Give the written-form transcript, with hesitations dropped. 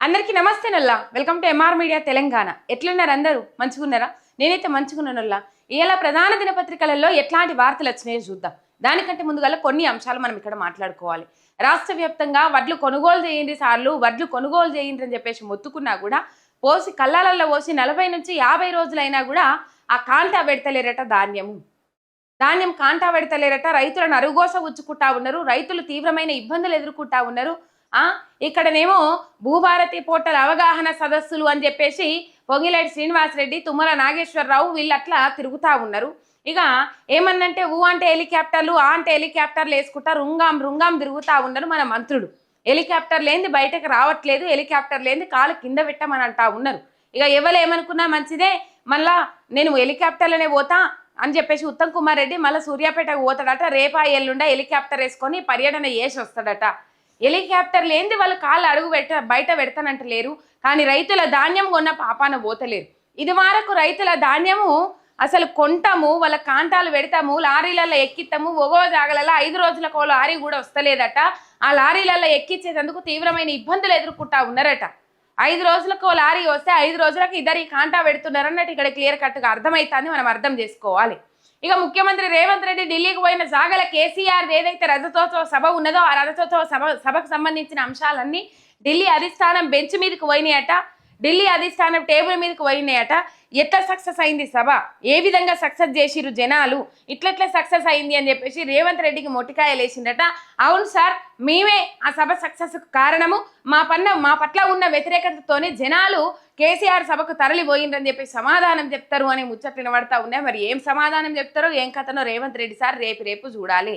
అందరికీ నమస్తే నల్లా. Welcome to MR media Telangana. ఎట్లున్నారు అందరూ? మంచిగున్నారా? నేనైతే మంచిగున్నానల్లా. ఇవాళ ప్రధాన దినపత్రికలలో ఎట్లాంటి వార్తలు వచ్చినాయో చూద్దాం. దానికంటే ముందుగా కొన్ని అంశాలు మనం ఇక్కడ మాట్లాడుకోవాలి. రాష్ట్ర వ్యాప్తంగా వడ్లు కొనుగోలు చేయండి సార్లు, వడ్లు కొనుగోలు చేయండి అని చెప్పేసి మొత్తుకున్నా కూడా పోసి కళ్ళాలలో పోసి 40 నుంచి 50 రోజులైనా కూడా ఆ కాంటా పెడతలేరట. ధాన్యం కాంటా పెడతలేరట. రైతులను అరుగోస ఉచ్చుకుంటా ఉన్నారు. రైతులు తీవ్రమైన ఇబ్బందులు ఎదుర్కొంటా ఉన్నారు. ఇక్కడనేమో భూభారతి పోర్టల్ అవగాహన సదస్సులు అని చెప్పేసి పొంగిలేటి శ్రీనివాసరెడ్డి, తుమ్మల నాగేశ్వరరావు వీళ్ళు అట్లా తిరుగుతూ ఉన్నారు. ఇక ఏమన్నంటే అంటే హెలికాప్టర్లు, అంటే హెలికాప్టర్లు వేసుకుంటా రుంగాం తిరుగుతూ ఉన్నారు మన మంత్రులు. హెలికాప్టర్ లేనిది బయటకు రావట్లేదు, హెలికాప్టర్ లేనిది కాలు కింద పెట్టమని అంటా ఉన్నారు. ఇక ఎవరు ఏమనుకున్నా మంచిదే, మళ్ళా నేను హెలికాప్టర్లోనే పోతా అని చెప్పేసి ఉత్తమ్ కుమార్ రెడ్డి మళ్ళీ సూర్యాపేటకు పోతాడట. రేపా ఎల్లుండా హెలికాప్టర్ వేసుకొని పర్యటన చేసి వస్తాడట. హెలికాప్టర్ లేనిది వాళ్ళు కాళ్ళు అడుగు బయట పెడతానంటలేరు. కానీ రైతుల ధాన్యం కొన్న పాపాన పోతలేరు. ఇది వరకు రైతుల ధాన్యము అసలు కొంటాము, వాళ్ళ కాంటాలు పెడతాము, లారీలలో ఎక్కిస్తాము, ఒగో జాగలలో 5 రోజులకు లారీ కూడా వస్తలేదట. ఆ లారీలలో ఎక్కించేందుకు తీవ్రమైన ఇబ్బందులు ఎదుర్కొంటా ఉన్నారట. 5 రోజులకు లారీ వస్తే 5 రోజులకు ఇద్దరు ఈ కాంటా పెడుతున్నారన్నట్టు ఇక్కడ క్లియర్ కట్గా అర్థమవుతుంది. మనం అర్థం చేసుకోవాలి. ఇక ముఖ్యమంత్రి రేవంత్ రెడ్డి ఢిల్లీకి పోయిన జాగల కేసీఆర్ ఏదైతే రజతోత్సవ సభ ఉన్నదో ఆ రజతోత్సవ సభకు సంబంధించిన అంశాలన్నీ ఢిల్లీ అధిష్టానం బెంచ్ మీదకి పోయినాయట. ఢిల్లీ అధిష్టానం టేబుల్ మీదకి పోయినాయట. ఎట్లా సక్సెస్ అయింది సభ, ఏ విధంగా సక్సెస్ చేసిరు జనాలు, ఇట్లెట్లా సక్సెస్ అయింది అని చెప్పేసి రేవంత్ రెడ్డికి మొట్టికాయలు వేసిందట. అవును సార్, మేమే ఆ సభ సక్సెస్ కారణము, మా పట్ల ఉన్న వ్యతిరేకతతోనే జనాలు కేసీఆర్ సభకు తరలిపోయిందని చెప్పి సమాధానం చెప్తారు అని ముచ్చట్లు వినబడతా ఉన్నాయి. మరి ఏం సమాధానం చెప్తారో ఏం కథనో రేవంత్ రెడ్డి సార్ రేపు చూడాలి.